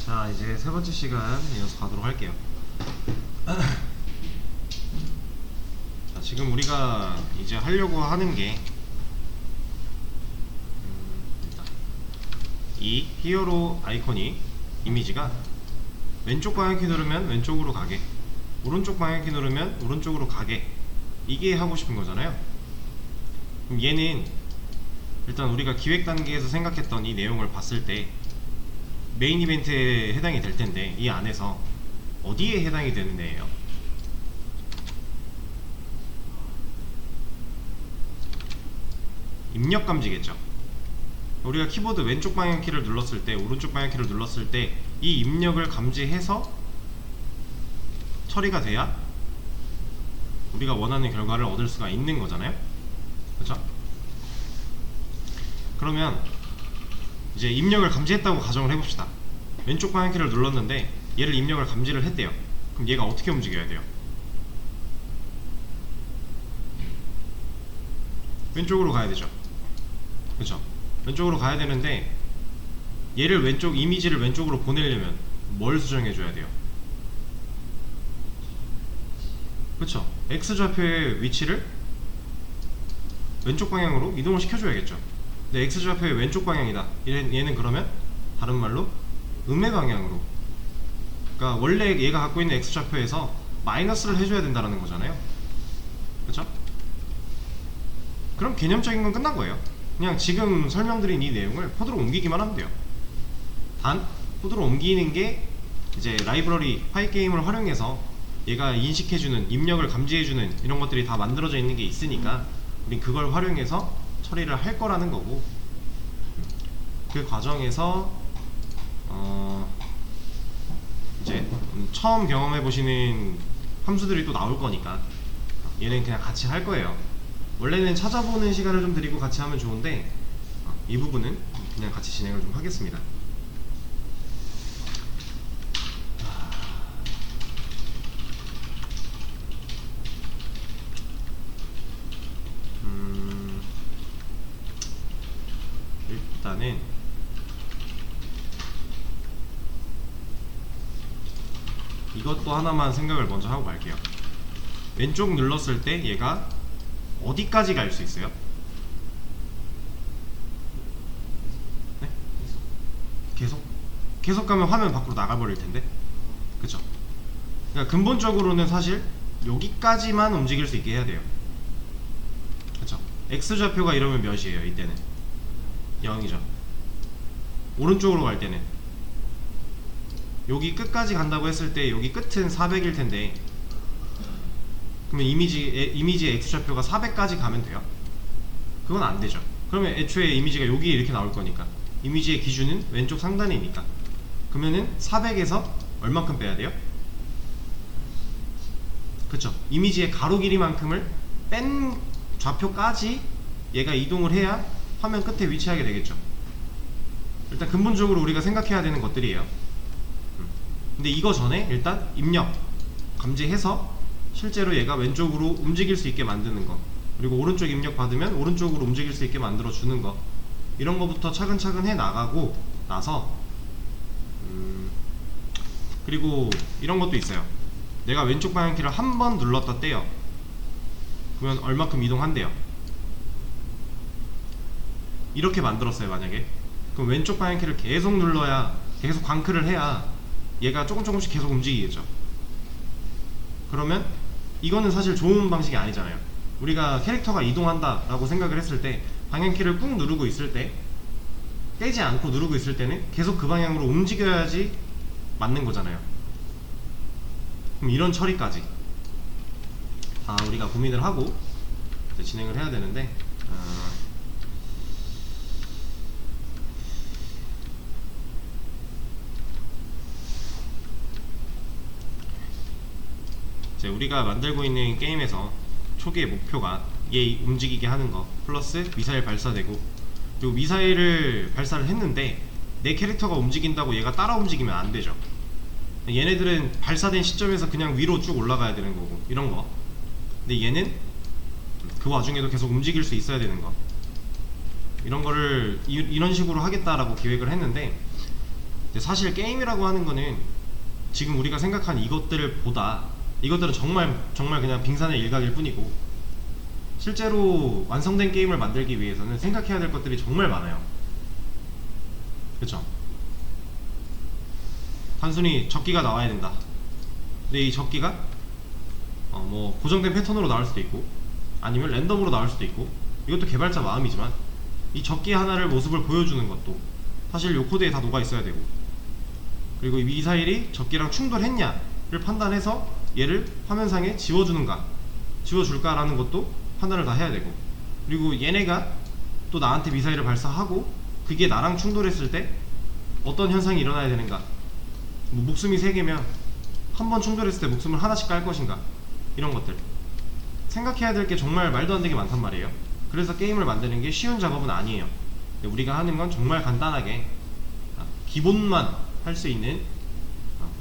자, 이제 세 번째 시간 이어서 가도록 할게요. 자, 지금 우리가 이제 하려고 하는 게 일단 이 히어로 아이콘이 이미지가 왼쪽 방향키 누르면 왼쪽으로 가게, 오른쪽 방향키 누르면 오른쪽으로 가게, 이게 하고 싶은 거잖아요. 그럼 얘는 일단 우리가 기획 단계에서 생각했던 이 내용을 봤을 때 메인 이벤트에 해당이 될 텐데, 이 안에서 어디에 해당이 되는 애예요? 입력 감지겠죠. 우리가 키보드 왼쪽 방향키를 눌렀을 때, 오른쪽 방향키를 눌렀을 때 이 입력을 감지해서 처리가 돼야 우리가 원하는 결과를 얻을 수가 있는 거잖아요. 그렇죠? 그러면 이제 입력을 감지했다고 가정을 해봅시다. 왼쪽 방향키를 눌렀는데 얘를 입력을 감지를 했대요. 그럼 얘가 어떻게 움직여야 돼요? 왼쪽으로 가야 되죠. 그쵸? 왼쪽으로 가야 되는데 얘를 왼쪽, 이미지를 왼쪽으로 보내려면 뭘 수정해줘야 돼요? 그쵸? X좌표의 위치를 왼쪽 방향으로 이동을 시켜줘야겠죠. 근데 X좌표의 왼쪽 방향이다. 얘는 그러면 다른 말로 음의 방향으로, 그러니까 원래 얘가 갖고 있는 X좌표에서 마이너스를 해줘야 된다는 거잖아요. 그쵸? 그럼 개념적인 건 끝난 거예요. 그냥 지금 설명드린 이 내용을 코드로 옮기기만 하면 돼요. 단 코드로 옮기는 게 이제 라이브러리 파이게임을 활용해서 얘가 인식해주는, 입력을 감지해주는 이런 것들이 다 만들어져 있는 게 있으니까 우린 그걸 활용해서 처리를 할 거라는 거고, 그 과정에서 이제 처음 경험해 보시는 함수들이 또 나올 거니까 얘는 그냥 같이 할 거예요. 원래는 찾아보는 시간을 좀 드리고 같이 하면 좋은데 이 부분은 그냥 같이 진행을 좀 하겠습니다. 일단은 이것도 하나만 생각을 먼저 하고 갈게요. 왼쪽 눌렀을 때 얘가 어디까지 갈 수 있어요? 네? 계속 가면 화면 밖으로 나가버릴 텐데. 그쵸? 그러니까 근본적으로는 사실 여기까지만 움직일 수 있게 해야 돼요. 그쵸? X좌표가 이러면 몇이에요? 이때는 0이죠. 오른쪽으로 갈 때는 여기 끝까지 간다고 했을 때 여기 끝은 400일 텐데, 그러면 이미지의 X좌표가 400까지 가면 돼요? 그건 안 되죠. 그러면 애초에 이미지가 여기 이렇게 나올 거니까, 이미지의 기준은 왼쪽 상단이니까, 그러면은 400에서 얼만큼 빼야 돼요? 그쵸? 이미지의 가로 길이만큼을 뺀 좌표까지 얘가 이동을 해야 화면 끝에 위치하게 되겠죠. 일단 근본적으로 우리가 생각해야 되는 것들이에요. 근데 이거 전에 일단 입력 감지해서 실제로 얘가 왼쪽으로 움직일 수 있게 만드는 거, 그리고 오른쪽 입력 받으면 오른쪽으로 움직일 수 있게 만들어 주는 거, 이런 거부터 차근차근 해 나가고 나서 그리고 이런 것도 있어요. 내가 왼쪽 방향키를 한 번 눌렀다 떼요. 그러면 얼마큼 이동한대요. 이렇게 만들었어요. 만약에 그럼 왼쪽 방향키를 계속 눌러야, 계속 광클을 해야 얘가 조금씩 계속 움직이겠죠. 그러면 이거는 사실 좋은 방식이 아니잖아요. 우리가 캐릭터가 이동한다 라고 생각을 했을 때 방향키를 꾹 누르고 있을 때, 떼지 않고 누르고 있을 때는 계속 그 방향으로 움직여야지 맞는 거잖아요. 그럼 이런 처리까지 다 우리가 고민을 하고 이제 진행을 해야 되는데, 이제 우리가 만들고 있는 게임에서 초기의 목표가 얘 움직이게 하는 거 플러스 미사일 발사되고, 그리고 미사일을 발사를 했는데 내 캐릭터가 움직인다고 얘가 따라 움직이면 안 되죠. 얘네들은 발사된 시점에서 그냥 위로 쭉 올라가야 되는 거고, 이런 거. 근데 얘는 그 와중에도 계속 움직일 수 있어야 되는 거, 이런 거를 이런 식으로 하겠다라고 기획을 했는데, 근데 사실 게임이라고 하는 거는 지금 우리가 생각한 이것들보다 이것들은 정말 정말 그냥 빙산의 일각일 뿐이고, 실제로 완성된 게임을 만들기 위해서는 생각해야 될 것들이 정말 많아요. 그쵸? 단순히 적기가 나와야 된다. 근데 이 적기가 뭐 고정된 패턴으로 나올 수도 있고 아니면 랜덤으로 나올 수도 있고, 이것도 개발자 마음이지만 이 적기 하나를 모습을 보여주는 것도 사실 요 코드에 다 녹아 있어야 되고, 그리고 이 미사일이 적기랑 충돌했냐를 판단해서 얘를 화면상에 지워주는가 지워줄까라는 것도 판단을 다 해야 되고, 그리고 얘네가 또 나한테 미사일을 발사하고 그게 나랑 충돌했을 때 어떤 현상이 일어나야 되는가, 뭐 목숨이 3개면 한 번 충돌했을 때 목숨을 하나씩 깔 것인가, 이런 것들 생각해야 될 게 정말 말도 안 되게 많단 말이에요. 그래서 게임을 만드는 게 쉬운 작업은 아니에요. 우리가 하는 건 정말 간단하게 기본만 할 수 있는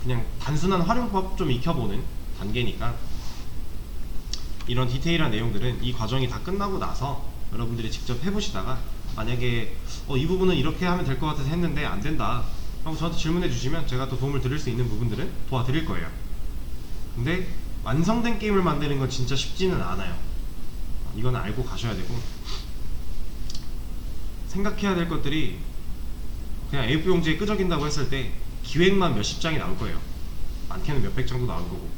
그냥 단순한 활용법 좀 익혀보는 단계니까, 이런 디테일한 내용들은 이 과정이 다 끝나고 나서 여러분들이 직접 해보시다가 만약에 이 부분은 이렇게 하면 될 것 같아서 했는데 안 된다 하고 저한테 질문해 주시면 제가 또 도움을 드릴 수 있는 부분들은 도와드릴 거예요. 근데 완성된 게임을 만드는 건 진짜 쉽지는 않아요. 이건 알고 가셔야 되고, 생각해야 될 것들이 그냥 A4 용지에 끄적인다고 했을 때 기획만 몇십 장이 나올 거예요. 많게는 몇백 장도 나올 거고,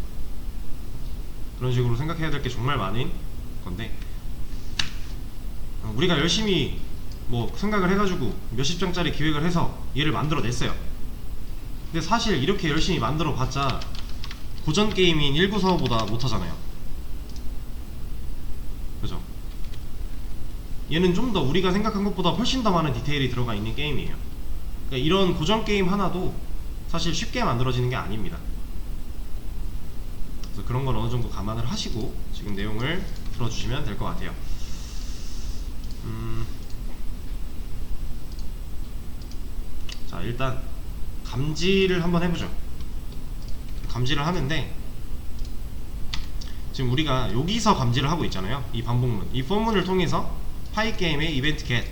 그런 식으로 생각해야 될 게 정말 많은 건데, 우리가 열심히 뭐 생각을 해가지고 몇십 장짜리 기획을 해서 얘를 만들어냈어요. 근데 사실 이렇게 열심히 만들어 봤자 고전 게임인 1945보다 못하잖아요. 그죠? 얘는 좀 더 우리가 생각한 것보다 훨씬 더 많은 디테일이 들어가 있는 게임이에요. 그러니까 이런 고전 게임 하나도 사실 쉽게 만들어지는 게 아닙니다. 그래서 그런 걸 어느 정도 감안을 하시고 지금 내용을 들어주시면 될 것 같아요. 자, 일단 감지를 한번 해보죠. 감지를 하는데 지금 우리가 여기서 감지를 하고 있잖아요. 이 반복문, 이 포문을 통해서 파이게임의 이벤트 겟,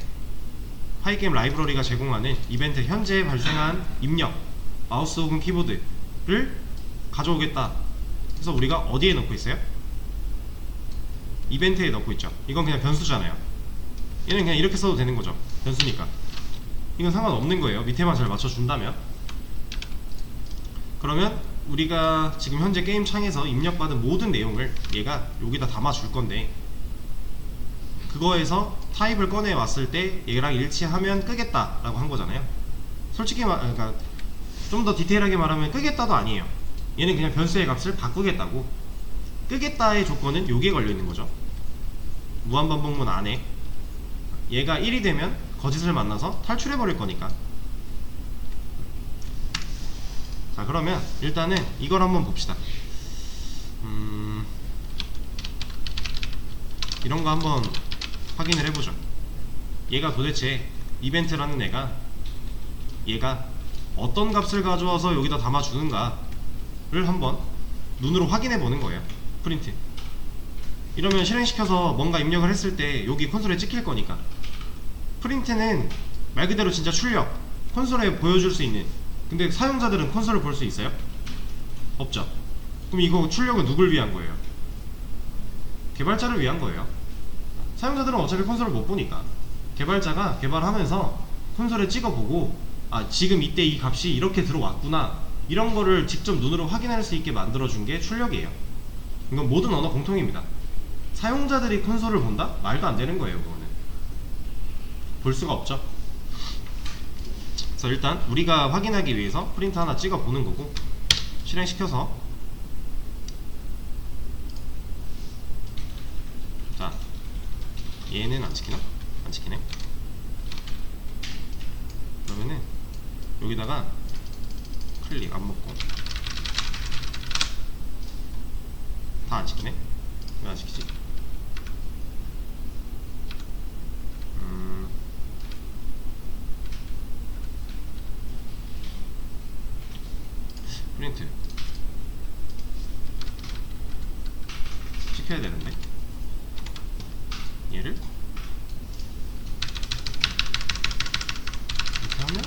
파이게임 라이브러리가 제공하는 이벤트 현재 발생한 입력, 마우스 혹은 키보드를 가져오겠다. 그래서 우리가 어디에 넣고 있어요? 이벤트에 넣고 있죠. 이건 그냥 변수잖아요. 얘는 그냥 이렇게 써도 되는 거죠. 변수니까 이건 상관없는 거예요. 밑에만 잘 맞춰준다면. 그러면 우리가 지금 현재 게임 창에서 입력받은 모든 내용을 얘가 여기다 담아줄 건데, 그거에서 타입을 꺼내 왔을 때 얘랑 일치하면 끄겠다 라고 한 거잖아요. 솔직히 그러니까 좀 더 디테일하게 말하면 끄겠다도 아니에요. 얘는 그냥 변수의 값을 바꾸겠다고. 끄겠다의 조건은 요게 걸려 있는 거죠. 무한반복문 안에 얘가 1이 되면 거짓을 만나서 탈출해 버릴 거니까. 자, 그러면 일단은 이걸 한번 봅시다. 이런 거 한번 확인을 해보죠. 얘가 도대체 이벤트라는 애가 얘가 어떤 값을 가져와서 여기다 담아주는가를 한번 눈으로 확인해 보는 거예요. 프린트. 이러면 실행시켜서 뭔가 입력을 했을 때 여기 콘솔에 찍힐 거니까. 프린트는 말 그대로 진짜 출력, 콘솔에 보여줄 수 있는. 근데 사용자들은 콘솔을 볼 수 있어요? 없죠. 그럼 이거 출력은 누굴 위한 거예요? 개발자를 위한 거예요. 사용자들은 어차피 콘솔을 못 보니까 개발자가 개발하면서 콘솔에 찍어보고, 아, 지금 이때 이 값이 이렇게 들어왔구나, 이런 거를 직접 눈으로 확인할 수 있게 만들어준 게 출력이에요. 이건 모든 언어 공통입니다. 사용자들이 콘솔을 본다? 말도 안 되는 거예요. 그거는 볼 수가 없죠. 그래서 일단 우리가 확인하기 위해서 프린트 하나 찍어 보는 거고, 실행시켜서, 자, 얘는 안 찍히나? 안 찍히네. 그러면은 여기다가 클릭 안 먹고, 다 안 찍히네? 왜 안 찍히지? 프린트 찍혀야 되는데, 얘를 이렇게 하면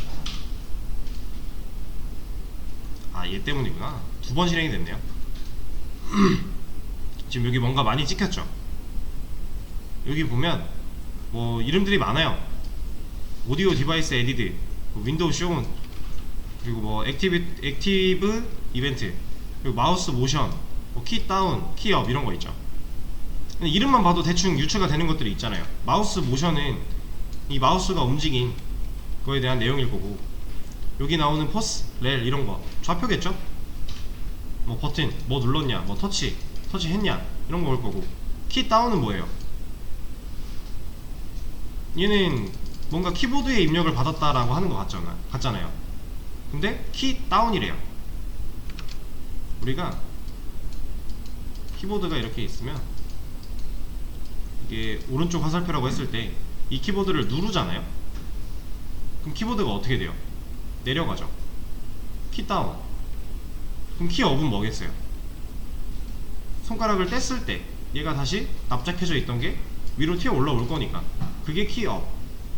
아, 얘 때문이구나. 두 번 실행이 됐네요. 지금 여기 뭔가 많이 찍혔죠. 여기 보면 뭐 이름들이 많아요. 오디오 디바이스 에디드, 윈도우 쇼온, 그리고 뭐 액티브 이벤트, 그리고 마우스 모션, 키 다운, 키 업 이런 거 있죠. 근데 이름만 봐도 대충 유추가 되는 것들이 있잖아요. 마우스 모션은 이 마우스가 움직인 거에 대한 내용일 거고, 여기 나오는 포스, 렐 이런 거 좌표겠죠? 뭐 버튼, 뭐 눌렀냐, 뭐 터치 했냐 이런 거 올 거고, 키 다운은 뭐예요? 얘는 뭔가 키보드에 입력을 받았다라고 하는 것 같잖아요. 근데 키 다운이래요. 우리가 키보드가 이렇게 있으면 이게 오른쪽 화살표라고 했을 때 이 키보드를 누르잖아요. 그럼 키보드가 어떻게 돼요? 내려가죠. 키 다운. 그럼 키 업은 뭐겠어요? 손가락을 뗐을 때 얘가 다시 납작해져 있던 게 위로 튀어 올라올 거니까 그게 키 업.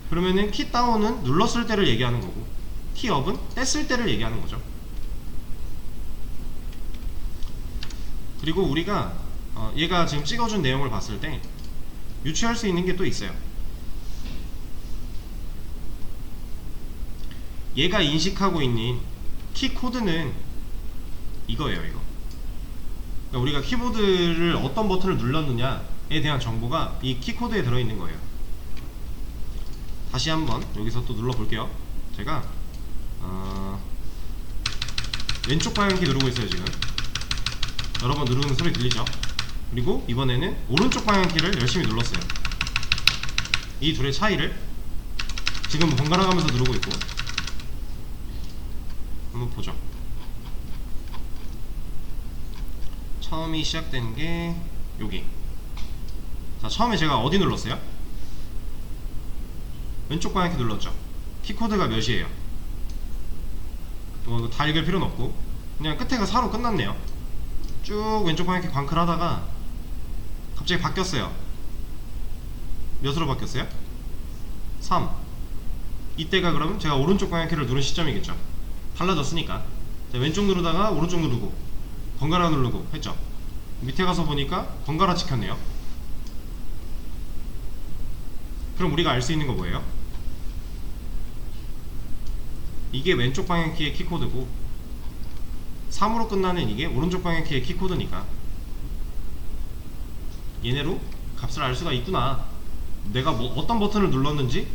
그러면은 키 다운은 눌렀을 때를 얘기하는 거고, 키 업은 뗐을 때를 얘기하는 거죠. 그리고 우리가 얘가 지금 찍어준 내용을 봤을 때 유추할 수 있는 게 또 있어요. 얘가 인식하고 있는 키 코드는 이거예요. 이거. 그러니까 우리가 키보드를 어떤 버튼을 눌렀느냐에 대한 정보가 이 키 코드에 들어있는 거예요. 다시 한번 여기서 또 눌러볼게요. 제가 왼쪽 방향키 누르고 있어요. 지금 여러 번 누르는 소리 들리죠? 그리고 이번에는 오른쪽 방향키를 열심히 눌렀어요. 이 둘의 차이를 지금 번갈아 가면서 누르고 있고, 한번 보죠. 처음이 시작된 게 여기. 자, 처음에 제가 어디 눌렀어요? 왼쪽 방향키 눌렀죠. 키코드가 몇이에요? 다 읽을 필요는 없고 그냥 끝에가 4로 끝났네요. 쭉 왼쪽 방향키 광클 하다가 갑자기 바뀌었어요. 몇으로 바뀌었어요? 3. 이때가 그러면 제가 오른쪽 방향키를 누른 시점이겠죠. 달라졌으니까. 자, 왼쪽 누르다가 오른쪽 누르고 번갈아 누르고 했죠. 밑에 가서 보니까 번갈아 찍혔네요. 그럼 우리가 알 수 있는 거 뭐예요? 이게 왼쪽 방향키의 키코드고 3으로 끝나는 이게 오른쪽 방향키의 키코드니까 얘네로 값을 알 수가 있구나. 내가 뭐 어떤 버튼을 눌렀는지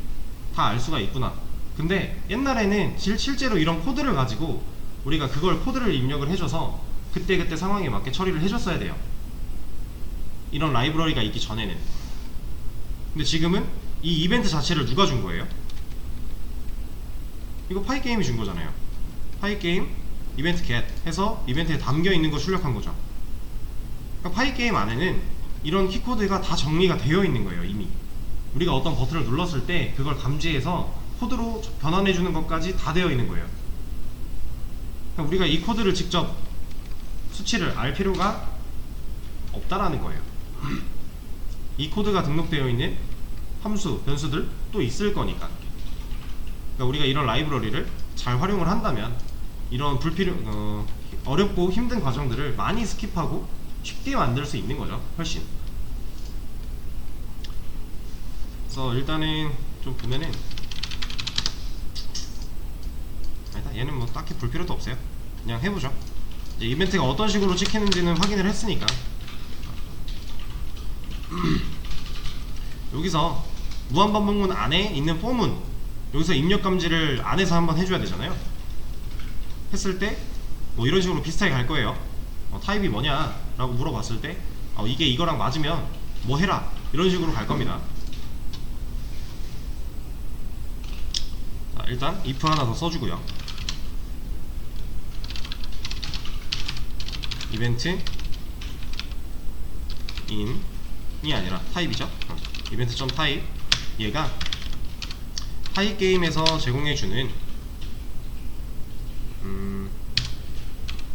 다 알 수가 있구나. 근데 옛날에는 실제로 이런 코드를 가지고 우리가 그걸 코드를 입력을 해줘서 그때그때 상황에 맞게 처리를 해줬어야 돼요. 이런 라이브러리가 있기 전에는. 근데 지금은 이 이벤트 자체를 누가 준 거예요? 이거 파이게임이 준 거잖아요. 파이게임 이벤트 get 해서 이벤트에 담겨 있는 거 출력한 거죠. 그러니까 파이게임 안에는 이런 키코드가 다 정리가 되어 있는 거예요. 이미 우리가 어떤 버튼을 눌렀을 때 그걸 감지해서 코드로 변환해 주는 것까지 다 되어 있는 거예요. 그러니까 우리가 이 코드를 직접 수치를 알 필요가 없다라는 거예요. 이 코드가 등록되어 있는 함수, 변수들 또 있을 거니까. 그러니까 우리가 이런 라이브러리를 잘 활용을 한다면 이런 어렵고 힘든 과정들을 많이 스킵하고 쉽게 만들 수 있는 거죠. 훨씬. 그래서 일단은 좀 보면은 아니다, 얘는 뭐 딱히 볼 필요도 없어요. 그냥 해보죠. 이제 이벤트가 어떤 식으로 찍히는지는 확인을 했으니까 여기서 무한반복문 안에 있는 폼은 여기서 입력 감지를 안에서 한번 해줘야 되잖아요. 했을 때 뭐 이런 식으로 비슷하게 갈 거예요. 타입이 뭐냐 라고 물어봤을 때 이게 이거랑 맞으면 뭐 해라 이런 식으로 갈 겁니다. 자, 일단 if 하나 더 써주고요. 이벤트 in이 아니라 타입이죠. 이벤트 점 타입, 얘가 타입 게임에서 제공해주는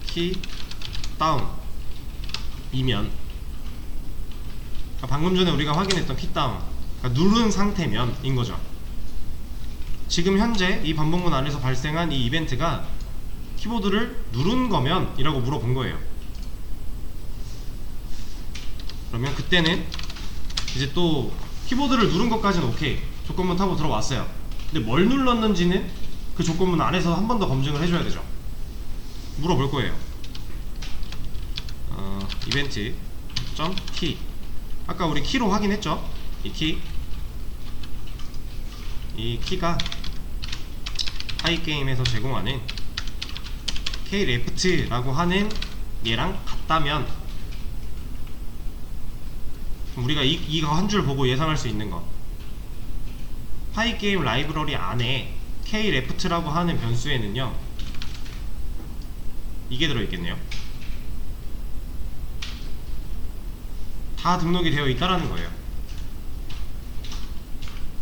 키 다운 이면, 그러니까 방금 전에 우리가 확인했던 키 다운, 그러니까 누른 상태면 인 거죠. 지금 현재 이 반복문 안에서 발생한 이 이벤트가 키보드를 누른 거면? 이라고 물어본 거예요. 그러면 그때는 이제 또 키보드를 누른 것까지는 오케이, 조건문 타고 들어왔어요. 근데 뭘 눌렀는지는 그 조건문 안에서 한 번 더 검증을 해줘야 되죠. 물어볼 거예요. 이벤트 점 키, 아까 우리 키로 확인했죠? 이 키가 파이게임에서 제공하는 K레프트라고 하는 얘랑 같다면, 우리가 이거 한 줄 보고 예상할 수 있는 거, 파이게임 라이브러리 안에 K레프트라고 하는 변수에는요 이게 들어있겠네요. 다 등록이 되어 있다라는 거예요.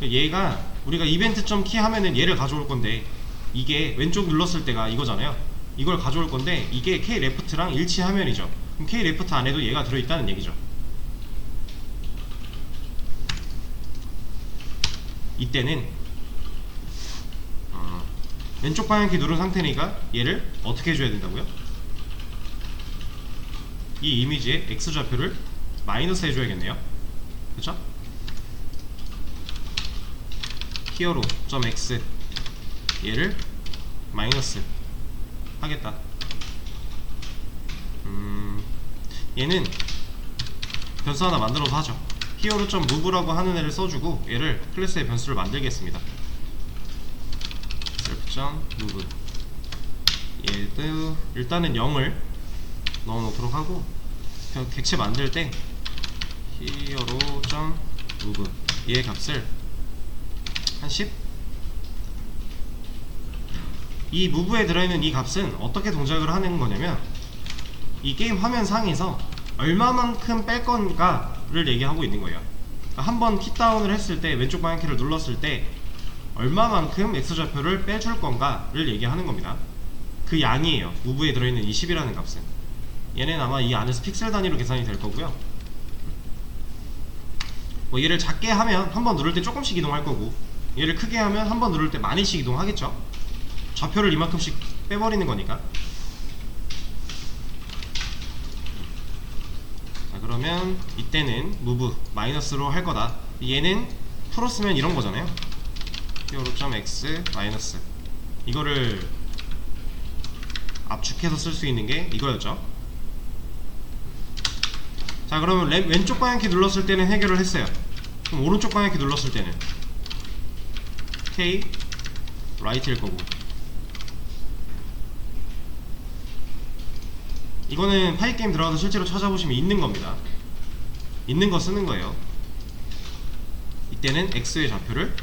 얘가 우리가 이벤트.key 하면은 얘를 가져올 건데, 이게 왼쪽 눌렀을 때가 이거잖아요. 이걸 가져올 건데 이게 K레프트랑 일치화면이죠. 그럼 K레프트 안에도 얘가 들어있다는 얘기죠. 이때는 왼쪽 방향키 누른 상태니까 얘를 어떻게 해줘야 된다고요? 이 이미지의 X좌표를 마이너스 해줘야겠네요. 그쵸? 히어로.x 얘를 마이너스 하겠다. 얘는 변수 하나 만들어서 하죠. 히어로.move라고 하는 애를 써주고 얘를 클래스의 변수를 만들겠습니다. self.move 얘도 일단은 0을 넣어놓도록 하고, 객체 만들 때 히어로.move 얘 값을 한 10? 이 move에 들어있는 이 값은 어떻게 동작을 하는 거냐면, 이 게임 화면 상에서 얼마만큼 뺄 건가를 얘기하고 있는 거예요. 한번 킥다운을 했을 때, 왼쪽 방향키를 눌렀을 때 얼마만큼 X좌표를 빼줄 건가를 얘기하는 겁니다. 그 양이에요. move에 들어있는 이 10이라는 값은. 얘는 아마 이 안에서 픽셀 단위로 계산이 될 거고요. 뭐 얘를 작게 하면 한 번 누를 때 조금씩 이동할 거고, 얘를 크게 하면 한 번 누를 때 많이씩 이동하겠죠. 좌표를 이만큼씩 빼버리는 거니까. 자, 그러면 이때는 move 마이너스로 할 거다. 얘는 풀어 쓰면 이런 거잖아요. 히어로.x 마이너스, 이거를 압축해서 쓸 수 있는 게 이거였죠. 자, 그러면 왼쪽 방향키 눌렀을 때는 해결을 했어요. 그럼 오른쪽 방향키 눌렀을 때는 K right일 거고, 이거는 파이게임 들어가서 실제로 찾아보시면 있는 겁니다. 있는 거 쓰는 거예요. 이때는 X의 좌표를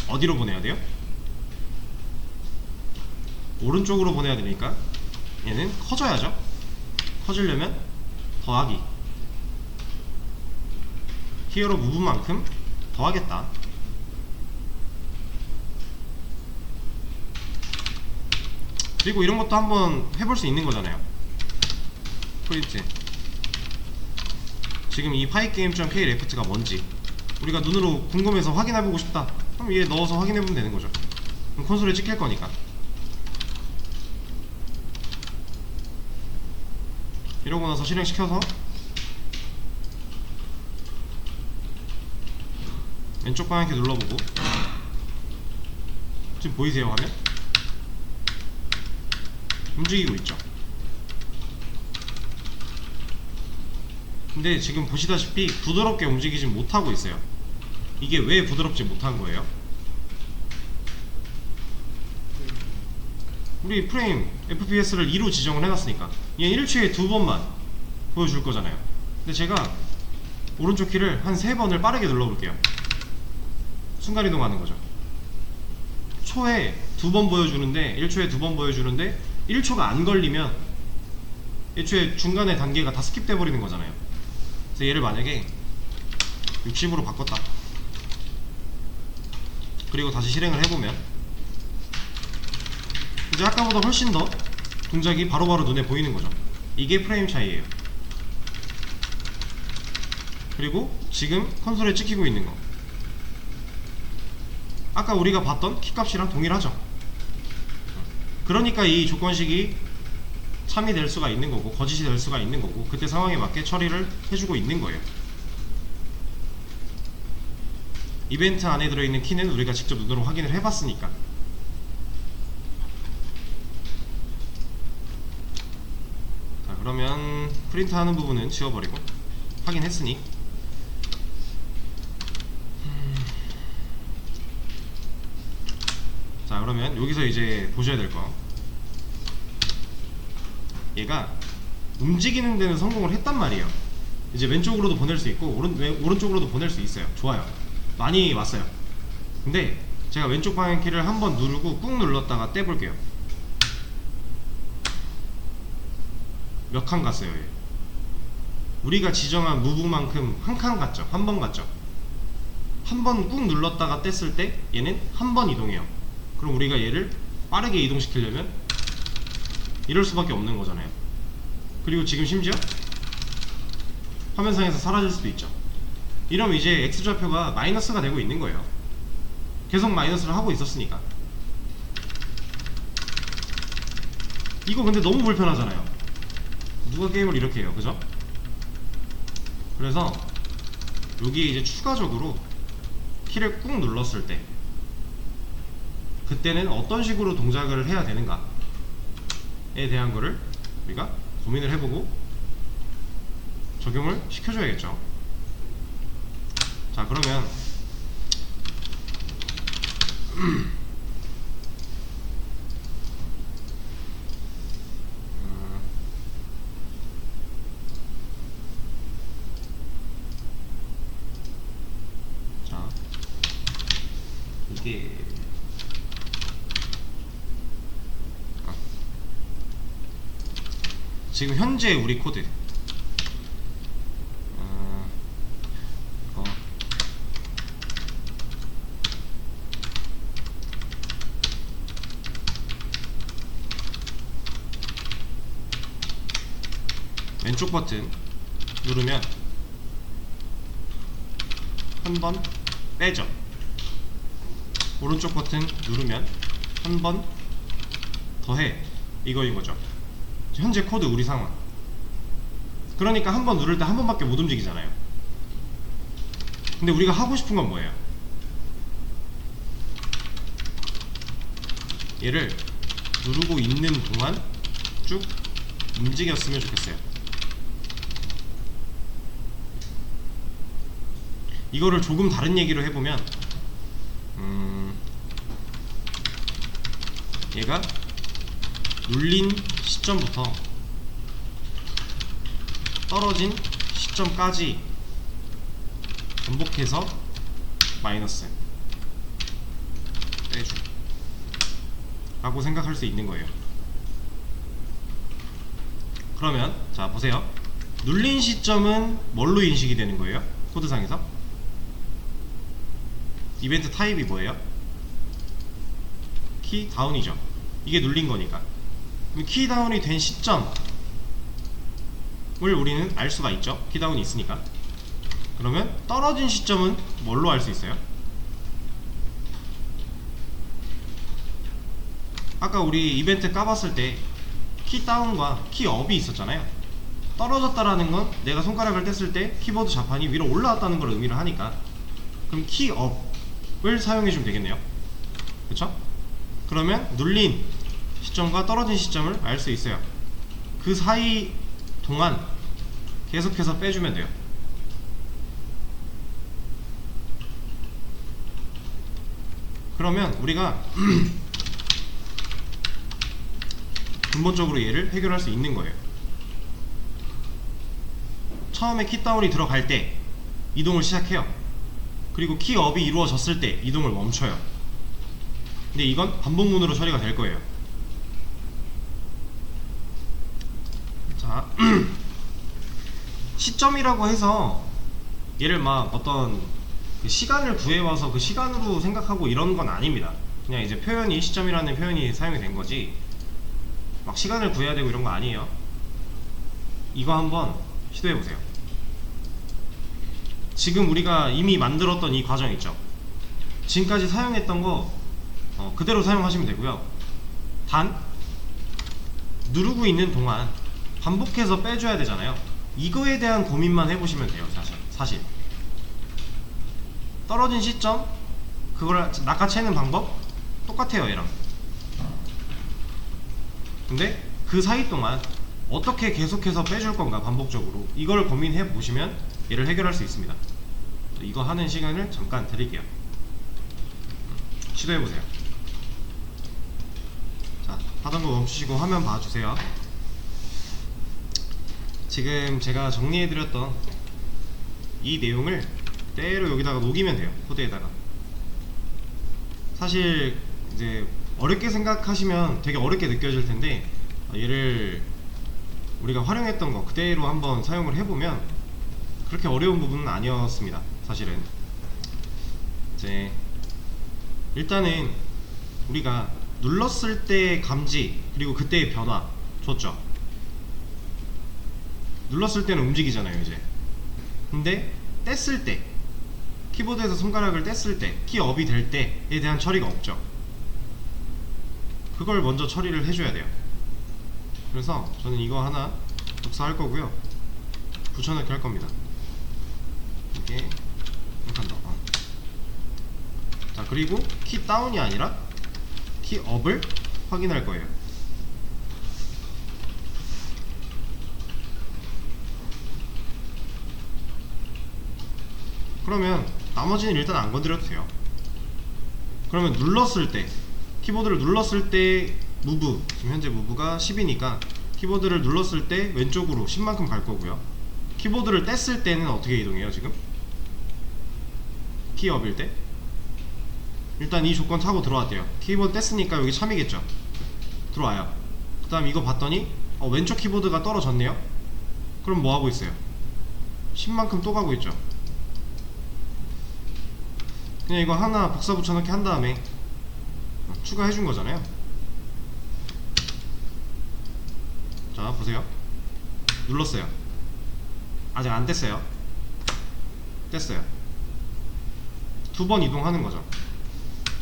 어디로 보내야 돼요? 오른쪽으로 보내야 되니까 얘는 커져야죠. 커지려면 더하기, 히어로 무브만큼 더하겠다. 그리고 이런 것도 한번 해볼 수 있는 거잖아요. 프린트, 지금 이 파이게임.k레프트가 뭔지 우리가 눈으로 궁금해서 확인해보고 싶다. 그럼 얘 넣어서 확인해보면 되는 거죠. 그럼 콘솔에 찍힐 거니까. 이러고 나서 실행시켜서 왼쪽 방향키 눌러보고, 지금 보이세요? 화면? 움직이고 있죠. 근데 지금 보시다시피 부드럽게 움직이지 못하고 있어요. 이게 왜 부드럽지 못한 거예요? 우리 프레임 FPS를 2로 지정을 해놨으니까 얘 1초에 2번만 보여줄 거잖아요. 근데 제가 오른쪽 키를 한 3번을 빠르게 눌러볼게요. 순간이동하는 거죠. 초에 2번 보여주는데, 1초에 2번 보여주는데 1초가 안 걸리면 애초에 중간에 단계가 다 스킵돼 버리는 거잖아요. 그래서 얘를 만약에 60으로 바꿨다, 그리고 다시 실행을 해보면 이제 아까보다 훨씬 더 동작이 바로바로 눈에 보이는 거죠. 이게 프레임 차이예요. 그리고 지금 콘솔에 찍히고 있는 거, 아까 우리가 봤던 키값이랑 동일하죠. 그러니까 이 조건식이 참이 될 수가 있는 거고 거짓이 될 수가 있는 거고 그때 상황에 맞게 처리를 해주고 있는 거예요. 이벤트 안에 들어있는 키는 우리가 직접 눈으로 확인을 해봤으니까. 자, 그러면 프린트하는 부분은 지워버리고 확인했으니 자, 그러면 여기서 이제 보셔야 될 거, 얘가 움직이는 데는 성공을 했단 말이에요. 이제 왼쪽으로도 보낼 수 있고 오른쪽으로도 보낼 수 있어요. 좋아요, 많이 왔어요. 근데 제가 왼쪽 방향키를 한번 누르고 꾹 눌렀다가 떼볼게요. 몇 칸 갔어요? 얘. 우리가 지정한 무브만큼 한 칸 갔죠? 한 번 갔죠? 한 번 꾹 눌렀다가 뗐을 때 얘는 한 번 이동해요. 그럼 우리가 얘를 빠르게 이동시키려면 이럴 수밖에 없는 거잖아요. 그리고 지금 심지어 화면상에서 사라질 수도 있죠. 이러면 이제 X좌표가 마이너스가 되고 있는 거예요. 계속 마이너스를 하고 있었으니까. 이거 근데 너무 불편하잖아요. 누가 게임을 이렇게 해요, 그죠? 그래서 여기에 이제 추가적으로 키를 꾹 눌렀을 때 그때는 어떤 식으로 동작을 해야 되는가에 대한 거를 우리가 고민을 해보고 적용을 시켜줘야겠죠. 자, 그러면 자, 이게 지금 현재 우리 코드 왼쪽 버튼 누르면 한 번 빼죠. 오른쪽 버튼 누르면 한 번 더해, 이거인 거죠. 현재 코드 우리 상황. 그러니까 한 번 누를 때 한 번밖에 못 움직이잖아요. 근데 우리가 하고 싶은 건 뭐예요? 얘를 누르고 있는 동안 쭉 움직였으면 좋겠어요. 이거를 조금 다른 얘기로 해보면 얘가 눌린 시점부터 떨어진 시점까지 반복해서 마이너스 빼주 라고 생각할 수 있는 거예요. 그러면 자, 보세요. 눌린 시점은 뭘로 인식이 되는 거예요? 코드상에서 이벤트 타입이 뭐예요? 키 다운이죠. 이게 눌린 거니까. 키 다운이 된 시점을 우리는 알 수가 있죠. 키 다운이 있으니까. 그러면 떨어진 시점은 뭘로 알 수 있어요? 아까 우리 이벤트 까봤을 때 키 다운과 키 업이 있었잖아요. 떨어졌다라는 건 내가 손가락을 뗐을 때 키보드 자판이 위로 올라왔다는 걸 의미를 하니까, 그럼 키 업을 사용해주면 되겠네요. 그쵸? 그러면 눌린 시점과 떨어진 시점을 알 수 있어요. 그 사이 동안 계속해서 빼주면 돼요. 그러면 우리가 근본적으로 얘를 해결할 수 있는 거예요. 처음에 키다운이 들어갈 때 이동을 시작해요. 그리고 키업이 이루어졌을 때 이동을 멈춰요. 근데 이건 반복문으로 처리가 될 거예요. 자, 시점이라고 해서 얘를 막 어떤 그 시간을 구해와서 그 시간으로 생각하고 이런 건 아닙니다. 그냥 이제 표현이 시점이라는 표현이 사용이 된 거지 막 시간을 구해야 되고 이런 거 아니에요. 이거 한번 시도해보세요. 지금 우리가 이미 만들었던 이 과정 있죠. 지금까지 사용했던 거 그대로 사용하시면 되고요. 단 누르고 있는 동안 반복해서 빼줘야 되잖아요. 이거에 대한 고민만 해보시면 돼요. 사실 떨어진 시점 그걸 낚아채는 방법 똑같아요 얘랑. 근데 그 사이 동안 어떻게 계속해서 빼줄 건가 반복적으로 이걸 고민해 보시면 얘를 해결할 수 있습니다. 이거 하는 시간을 잠깐 드릴게요. 시도해 보세요. 자, 하던 거 멈추시고 화면 봐주세요. 지금 제가 정리해 드렸던 이 내용을 그대로 여기다가 녹이면 돼요. 코드에다가. 사실 이제 어렵게 생각하시면 되게 어렵게 느껴질 텐데 얘를 우리가 활용했던 거 그대로 한번 사용을 해보면 그렇게 어려운 부분은 아니었습니다. 사실은 이제 일단은 우리가 눌렀을 때 감지 그리고 그때의 변화 줬죠. 눌렀을 때는 움직이잖아요 이제. 근데 뗐을 때 키보드에서 손가락을 뗐을 때 키업이 될 때에 대한 처리가 없죠. 그걸 먼저 처리를 해줘야 돼요. 그래서 저는 이거 하나 복사할 거고요. 붙여넣기 할 겁니다. 이게 이렇게 더. 자, 그리고 키 다운이 아니라 키 업을 확인할 거예요. 그러면 나머지는 일단 안 건드려도 돼요. 그러면 눌렀을 때 키보드를 눌렀을 때 무브, 지금 현재 무브가 10이니까 키보드를 눌렀을 때 왼쪽으로 10만큼 갈 거고요. 키보드를 뗐을 때는 어떻게 이동해요 지금? 키업일 때 일단 이 조건 타고 들어왔대요. 키보드 뗐으니까 여기 참이겠죠. 들어와요. 그 다음 이거 봤더니 왼쪽 키보드가 떨어졌네요. 그럼 뭐 하고 있어요? 10만큼 또 가고 있죠. 그냥 이거 하나 복사 붙여넣기 한 다음에 추가해준 거잖아요. 자, 보세요. 눌렀어요. 아직 안 뗐어요. 뗐어요. 두 번 이동하는 거죠.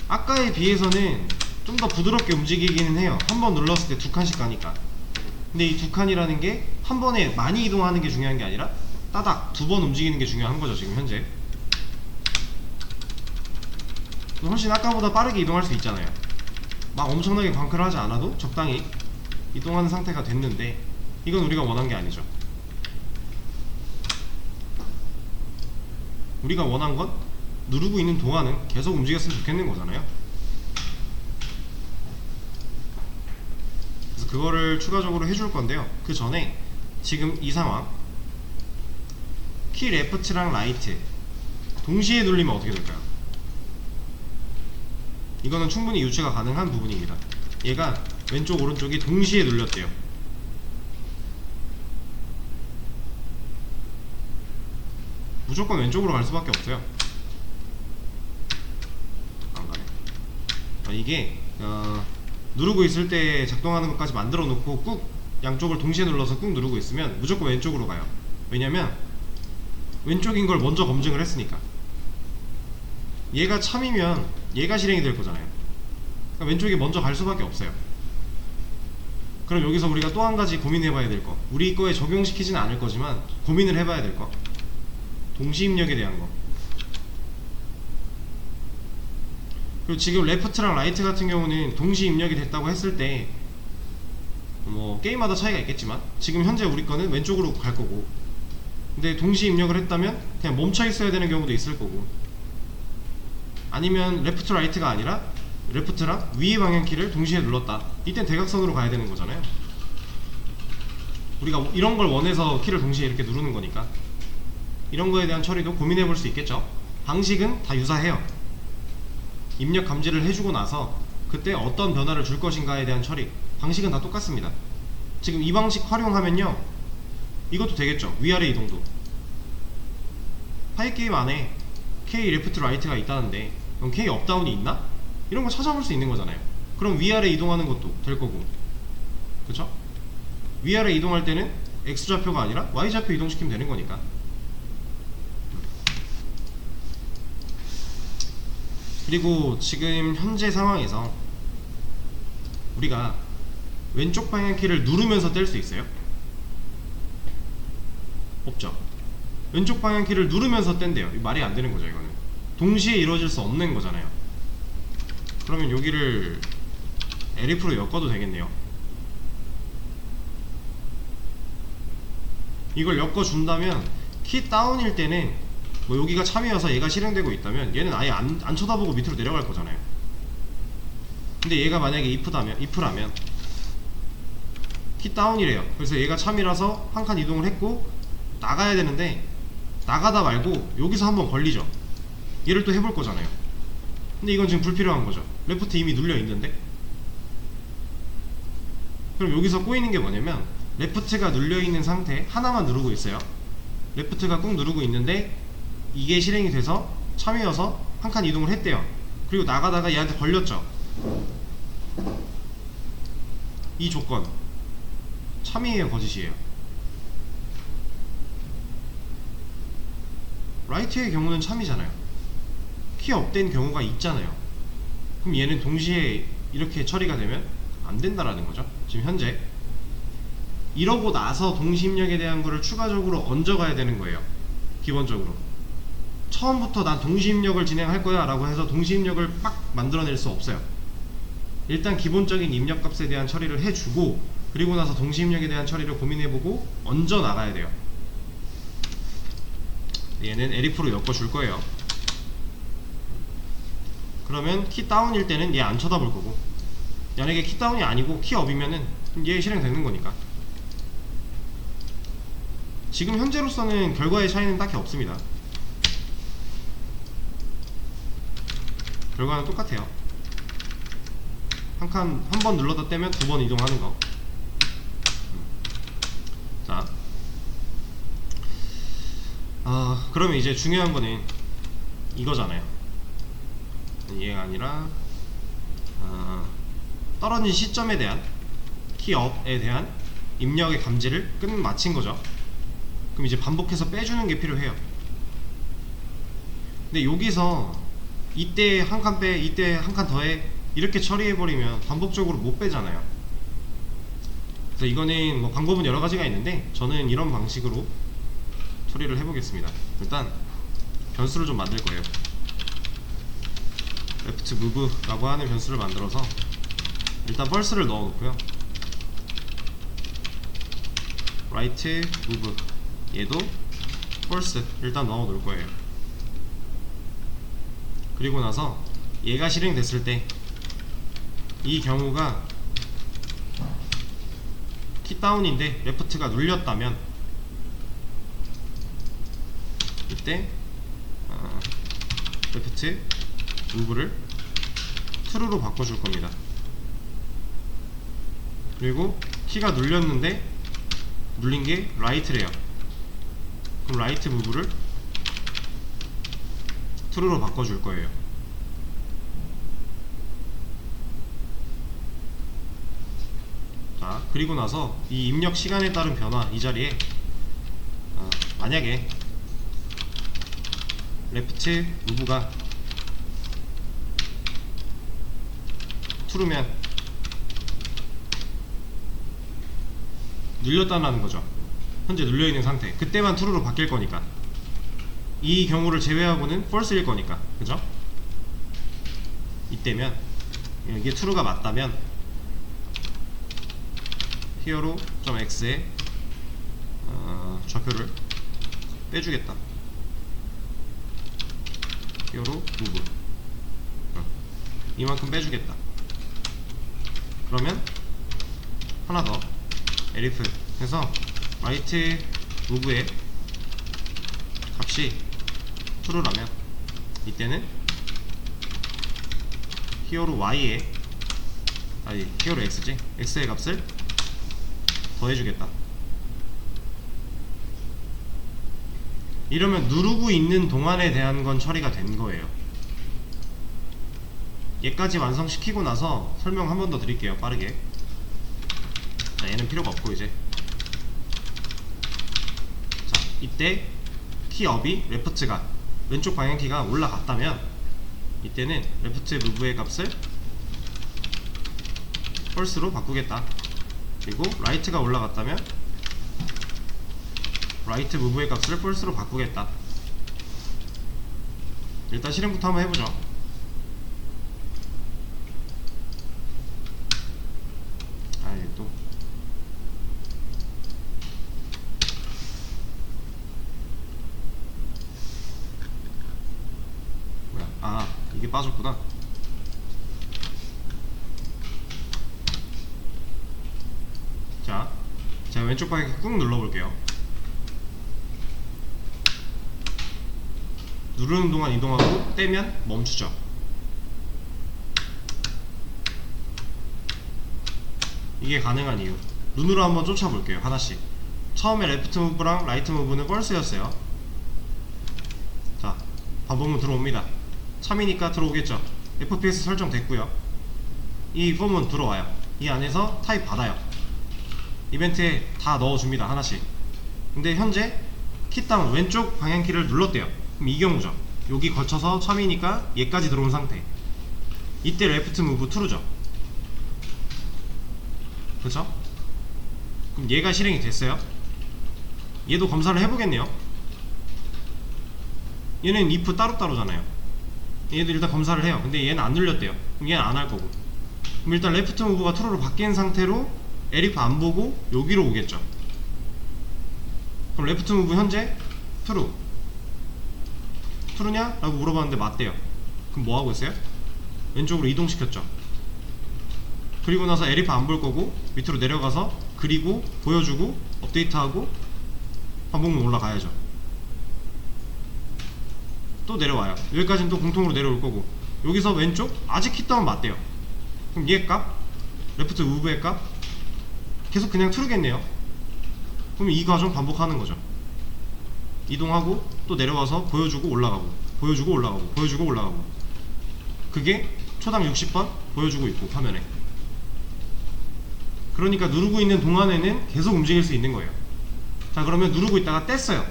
아까에 비해서는 좀 더 부드럽게 움직이기는 해요. 한 번 눌렀을 때 두 칸씩 가니까. 근데 이 두 칸이라는 게 한 번에 많이 이동하는 게 중요한 게 아니라 따닥 두 번 움직이는 게 중요한 거죠 지금 현재. 훨씬 아까보다 빠르게 이동할 수 있잖아요. 막 엄청나게 광클을 하지 않아도 적당히 이동하는 상태가 됐는데 이건 우리가 원한 게 아니죠. 우리가 원한 건 누르고 있는 동안은 계속 움직였으면 좋겠는 거잖아요. 그래서 그거를 추가적으로 해줄 건데요. 그 전에 지금 이 상황 키 레프트랑 라이트 동시에 눌리면 어떻게 될까요? 이거는 충분히 유추가 가능한 부분입니다. 얘가 왼쪽 오른쪽이 동시에 눌렸대요. 무조건 왼쪽으로 갈 수밖에 없어요. 안 가네. 이게 누르고 있을 때 작동하는 것까지 만들어 놓고 꾹 양쪽을 동시에 눌러서 꾹 누르고 있으면 무조건 왼쪽으로 가요. 왜냐면 왼쪽인 걸 먼저 검증을 했으니까. 얘가 참이면 얘가 실행이 될 거잖아요. 그러니까 왼쪽이 먼저 갈 수밖에 없어요. 그럼 여기서 우리가 또 한 가지 고민해봐야 될 거, 우리 거에 적용시키지는 않을 거지만 고민을 해봐야 될 거, 동시 입력에 대한 거. 그리고 지금 레프트랑 라이트 같은 경우는 동시 입력이 됐다고 했을 때 뭐 게임마다 차이가 있겠지만 지금 현재 우리 거는 왼쪽으로 갈 거고, 근데 동시 입력을 했다면 그냥 멈춰 있어야 되는 경우도 있을 거고, 아니면 레프트 라이트가 아니라 레프트랑 위의 방향키를 동시에 눌렀다. 이땐 대각선으로 가야 되는 거잖아요. 우리가 이런 걸 원해서 키를 동시에 이렇게 누르는 거니까 이런 거에 대한 처리도 고민해 볼 수 있겠죠. 방식은 다 유사해요. 입력 감지를 해주고 나서 그때 어떤 변화를 줄 것인가에 대한 처리, 방식은 다 똑같습니다. 지금 이 방식 활용하면요 이것도 되겠죠. 위아래 이동도. 파이게임 안에 K 레프트 라이트가 있다는데 그럼 K 업다운이 있나? 이런 거 찾아볼 수 있는 거잖아요. 그럼 위아래 이동하는 것도 될 거고, 그쵸? 위아래 이동할 때는 X좌표가 아니라 Y좌표 이동시키면 되는 거니까. 그리고 지금 현재 상황에서 우리가 왼쪽 방향키를 누르면서 뗄 수 있어요? 없죠. 왼쪽 방향키를 누르면서 뗀대요. 말이 안 되는 거죠. 이거는 동시에 이루어질 수 없는 거잖아요. 그러면 여기를 LF로 엮어도 되겠네요. 이걸 엮어준다면 키 다운일 때는 뭐 여기가 참이어서 얘가 실행되고 있다면 얘는 아예 안 쳐다보고 밑으로 내려갈 거잖아요. 근데 얘가 만약에 if라면 키 다운이래요. 그래서 얘가 참이라서 한 칸 이동을 했고 나가야 되는데 나가다 말고 여기서 한번 걸리죠. 얘를 또 해볼 거잖아요. 근데 이건 지금 불필요한 거죠. 레프트 이미 눌려 있는데. 그럼 여기서 꼬이는 게 뭐냐면 레프트가 눌려 있는 상태 하나만 누르고 있어요. 레프트가 꾹 누르고 있는데 이게 실행이 돼서 참이어서 한 칸 이동을 했대요. 그리고 나가다가 얘한테 걸렸죠. 이 조건 참이에요, 거짓이에요? 라이트의 경우는 참이잖아요. 키 업된 경우가 있잖아요. 그럼 얘는 동시에 이렇게 처리가 되면 안 된다라는 거죠. 지금 현재 이러고 나서 동시입력에 대한 거를 추가적으로 얹어가야 되는 거예요. 기본적으로 처음부터 난 동시입력을 진행할 거야 라고 해서 동시입력을 빡 만들어낼 수 없어요. 일단 기본적인 입력값에 대한 처리를 해주고 그리고 나서 동시입력에 대한 처리를 고민해보고 얹어 나가야 돼요. 얘는 elif로 엮어줄 거예요. 그러면 키 다운일 때는 얘 안 쳐다볼 거고, 만약에 키 다운이 아니고 키 업이면은 얘 실행되는 거니까. 지금 현재로서는 결과의 차이는 딱히 없습니다. 결과는 똑같아요. 한 번 눌렀다 떼면 두 번 이동하는 거. 자, 그러면 이제 중요한 거는 이거잖아요. 얘가 아니라 떨어진 시점에 대한 키업에 대한 입력의 감지를 마친 거죠. 그럼 이제 반복해서 빼주는 게 필요해요. 근데 여기서 이때 한 칸 빼, 이때 한 칸 더해 이렇게 처리해버리면 반복적으로 못 빼잖아요. 그래서 이거는 뭐 방법은 여러 가지가 있는데 저는 이런 방식으로 처리를 해보겠습니다. 일단 변수를 좀 만들 거예요. left move 라고 하는 변수를 만들어서 일단 펄스를 넣어 놓고요. right move 얘도 펄스 일단 넣어 놓을 거예요. 그리고 나서 얘가 실행됐을 때 이 경우가 키 다운인데 레프트가 눌렸다면 이때 레프트 무브를 true로 바꿔줄 겁니다. 그리고 키가 눌렸는데 눌린 게 right래요. 그럼 right 무브를 true로 바꿔줄 거예요. 자, 그리고 나서 이 입력 시간에 따른 변화 이 자리에 만약에 레프트 무브가 true면 눌렸다는 거죠. 현재 눌려있는 상태. 그때만 true로 바뀔 거니까. 이 경우를 제외하고는 false일 거니까. 그죠? 이때면 이게 true가 맞다면 hero.x에 좌표를 빼주겠다. hero move 이만큼 빼주겠다. 그러면 하나 더 elif 해서 right move의 값이 true라면 이때는 hero y의 hero x지 x의 값을 더해주겠다. 이러면 누르고 있는 동안에 대한 건 처리가 된 거예요. 얘까지 완성시키고 나서 설명 한 번 더 드릴게요. 빠르게. 자, 얘는 필요가 없고 이제 자, 이때 키업이 레프트가 왼쪽 방향키가 올라갔다면 이때는 레프트 무브의 값을 펄스로 바꾸겠다. 그리고 라이트가 올라갔다면 라이트 무브의 값을 폴스로 바꾸겠다. 일단 실행부터 한번 해보죠. 아, 이게 또 뭐야? 아, 이게 빠졌구나. 자, 제가 왼쪽 방향 꾹 눌러볼게요. 누르는 동안 이동하고 떼면 멈추죠. 이게 가능한 이유, 눈으로 한번 쫓아볼게요. 하나씩. 처음에 레프트 무브랑 라이트 무브는 펄스였어요. 자, 반복문 들어옵니다. 참이니까 들어오겠죠. FPS 설정됐고요. 이 폼은 들어와요. 이 안에서 타입 받아요. 이벤트에 다 넣어줍니다. 하나씩. 근데 현재 키다운 왼쪽 방향키를 눌렀대요. 그럼 이 경우죠. 여기 거쳐서 참이니까 얘까지 들어온 상태. 이때 레프트 무브 트루죠. 그쵸? 그럼 얘가 실행이 됐어요. 얘도 검사를 해보겠네요. 얘는 if 따로따로잖아요. 얘도 일단 검사를 해요. 근데 얘는 안 눌렸대요. 그럼 얘는 안 할 거고. 그럼 일단 레프트 무브가 트루로 바뀐 상태로 에리프 안 보고 여기로 오겠죠. 그럼 레프트 무브 현재 트루. 트루냐? 라고 물어봤는데 맞대요. 그럼 뭐하고 있어요? 왼쪽으로 이동시켰죠. 그리고 나서 에리프 안 볼 거고 밑으로 내려가서 그리고 보여주고 업데이트하고 반복문 올라가야죠. 또 내려와요. 여기까지는 또 공통으로 내려올 거고 여기서 왼쪽 아직 킷다운 맞대요. 그럼 얘 값 레프트 무브의 값 계속 그냥 트루겠네요. 그럼 이 과정 반복하는 거죠. 이동하고 또 내려와서 보여주고 올라가고 보여주고 올라가고 보여주고 올라가고 그게 초당 60번 보여주고 있고 화면에. 그러니까 누르고 있는 동안에는 계속 움직일 수 있는 거예요. 자, 그러면 누르고 있다가 뗐어요.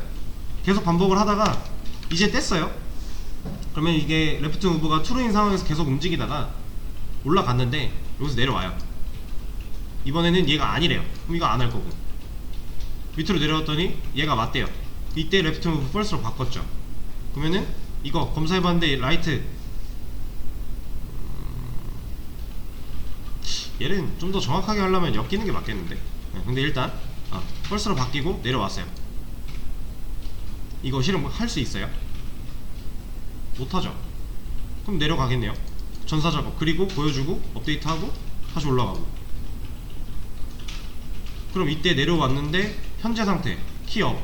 계속 반복을 하다가 이제 뗐어요. 그러면 이게 레프트 무브가 트루인 상황에서 계속 움직이다가 올라갔는데 여기서 내려와요. 이번에는 얘가 아니래요. 그럼 이거 안 할 거고 밑으로 내려왔더니 얘가 맞대요. 이때 레프트 무브 펄스로 바꿨죠. 그러면은 이거 검사해봤는데 라이트 얘는 좀 더 정확하게 하려면 엮이는 게 맞겠는데. 근데 일단 펄스로 바뀌고 내려왔어요. 이거 실험 할 수 있어요? 못하죠. 그럼 내려가겠네요. 전사작업 그리고 보여주고 업데이트하고 다시 올라가고. 그럼 이때 내려왔는데 현재 상태 키업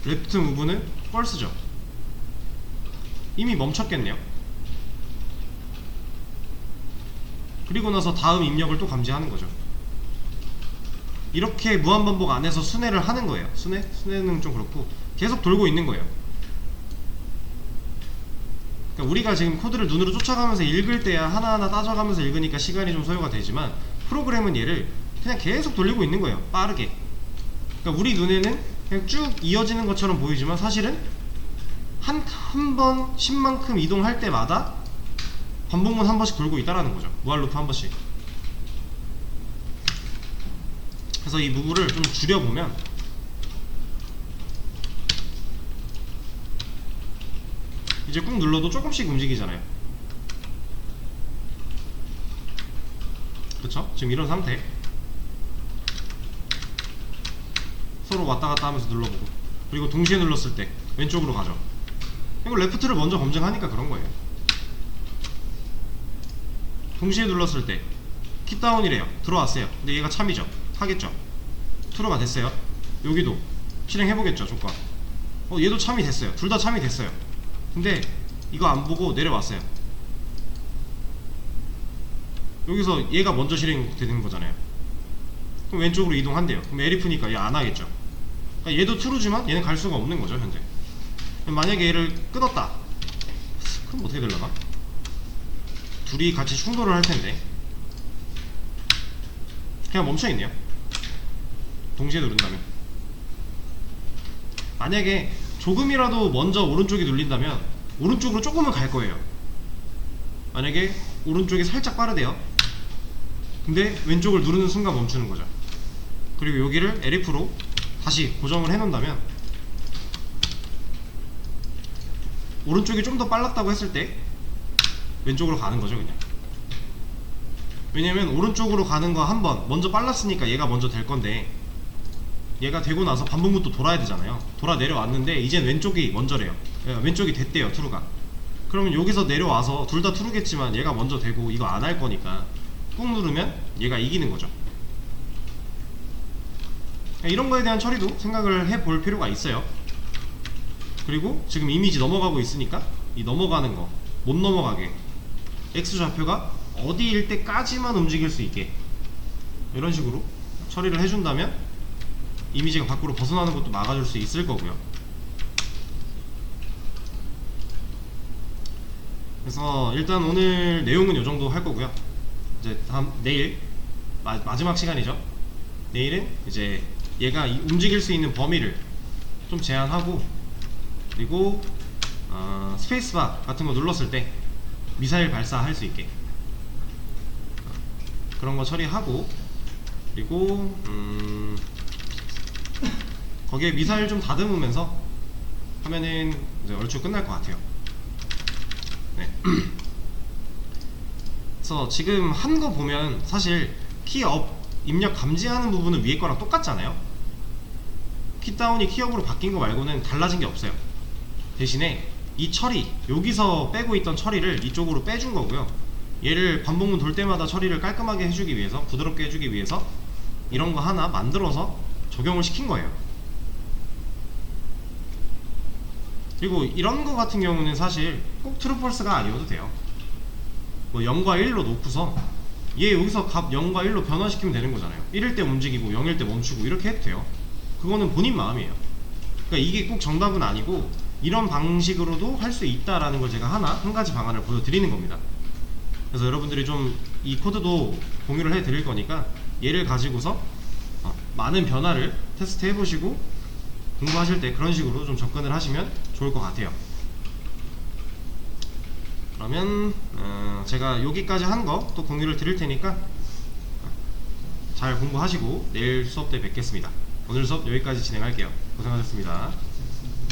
레프트 무브는 펄스죠. 이미 멈췄겠네요. 그리고 나서 다음 입력을 또 감지하는 거죠. 이렇게 무한반복 안에서 순회를 하는 거예요. 순회는 좀 그렇고 계속 돌고 있는 거예요. 그러니까 우리가 지금 코드를 눈으로 쫓아가면서 읽을 때야 하나하나 따져가면서 읽으니까 시간이 좀 소요가 되지만 프로그램은 얘를 그냥 계속 돌리고 있는 거예요. 빠르게. 그러니까 우리 눈에는 그냥 쭉 이어지는 것처럼 보이지만 사실은 한 번 10만큼 이동할 때마다 반복문 한 번씩 돌고 있다라는 거죠. 무한루프 한 번씩. 그래서 이 무브를 좀 줄여보면 이제 꾹 눌러도 조금씩 움직이잖아요. 그쵸? 지금 이런 상태. 서로 왔다갔다 하면서 눌러보고 그리고 동시에 눌렀을 때 왼쪽으로 가죠. 이거 레프트를 먼저 검증하니까 그런 거예요. 동시에 눌렀을 때 킥다운이래요. 들어왔어요. 근데 얘가 참이죠. 하겠죠. 트루가 됐어요. 여기도 실행해보겠죠. 조건. 얘도 참이 됐어요. 둘 다 참이 됐어요. 근데 이거 안 보고 내려왔어요. 여기서 얘가 먼저 실행되는 거잖아요. 그럼 왼쪽으로 이동한대요. 그럼 에리프니까 얘 안 하겠죠. 그러니까 얘도 트루지만 얘는 갈 수가 없는 거죠. 현재. 만약에 얘를 끊었다. 그럼 어떻게 되려나? 둘이 같이 충돌을 할 텐데. 그냥 멈춰있네요. 동시에 누른다면. 만약에 조금이라도 먼저 오른쪽이 눌린다면 오른쪽으로 조금은 갈 거예요. 만약에 오른쪽이 살짝 빠르대요. 근데 왼쪽을 누르는 순간 멈추는 거죠. 그리고 여기를 LF로 다시 고정을 해 놓는다면 오른쪽이 좀 더 빨랐다고 했을 때 왼쪽으로 가는 거죠 그냥. 왜냐면 오른쪽으로 가는 거 한 번 먼저 빨랐으니까 얘가 먼저 될 건데, 얘가 되고 나서 반복문 또 돌아야 되잖아요. 돌아 내려왔는데 이젠 왼쪽이 먼저래요. 왼쪽이 됐대요 투루가. 그러면 여기서 내려와서 둘 다 투루겠지만 얘가 먼저 되고 이거 안 할 거니까 꾹 누르면 얘가 이기는 거죠. 이런 거에 대한 처리도 생각을 해볼 필요가 있어요. 그리고 지금 이미지 넘어가고 있으니까 이 넘어가는 거 못 넘어가게 X 좌표가 어디일 때까지만 움직일 수 있게 이런 식으로 처리를 해준다면 이미지가 밖으로 벗어나는 것도 막아줄 수 있을 거고요. 그래서 일단 오늘 내용은 이 정도 할 거고요. 이제 내일 마지막 시간이죠. 내일은 이제 얘가 움직일 수 있는 범위를 좀 제한하고, 그리고 스페이스바 같은 거 눌렀을 때 미사일 발사할 수 있게 그런 거 처리하고, 그리고 거기에 미사일 좀 다듬으면서 하면은 이제 얼추 끝날 것 같아요. 네. 그래서 지금 한 거 보면 사실 키업 입력 감지하는 부분은 위에 거랑 똑같잖아요. 키다운이 키업으로 바뀐 거 말고는 달라진 게 없어요. 대신에 이 처리, 여기서 빼고 있던 처리를 이쪽으로 빼준 거고요. 얘를 반복문 돌 때마다 처리를 깔끔하게 해주기 위해서, 부드럽게 해주기 위해서 이런 거 하나 만들어서 적용을 시킨 거예요. 그리고 이런 거 같은 경우는 사실 꼭 트루펄스가 아니어도 돼요. 뭐 0과 1로 놓고서 얘 여기서 값 0과 1로 변화시키면 되는 거잖아요. 1일 때 움직이고 0일 때 멈추고 이렇게 해도 돼요. 그거는 본인 마음이에요. 그러니까 이게 꼭 정답은 아니고 이런 방식으로도 할 수 있다라는 걸 제가 한 가지 방안을 보여드리는 겁니다. 그래서 여러분들이 좀 이 코드도 공유를 해드릴 거니까 얘를 가지고서 많은 변화를 테스트 해보시고 공부하실 때 그런 식으로 좀 접근을 하시면 좋을 것 같아요. 그러면 제가 여기까지 한 거 또 공유를 드릴 테니까 잘 공부하시고 내일 수업 때 뵙겠습니다. 오늘 수업 여기까지 진행할게요. 고생하셨습니다.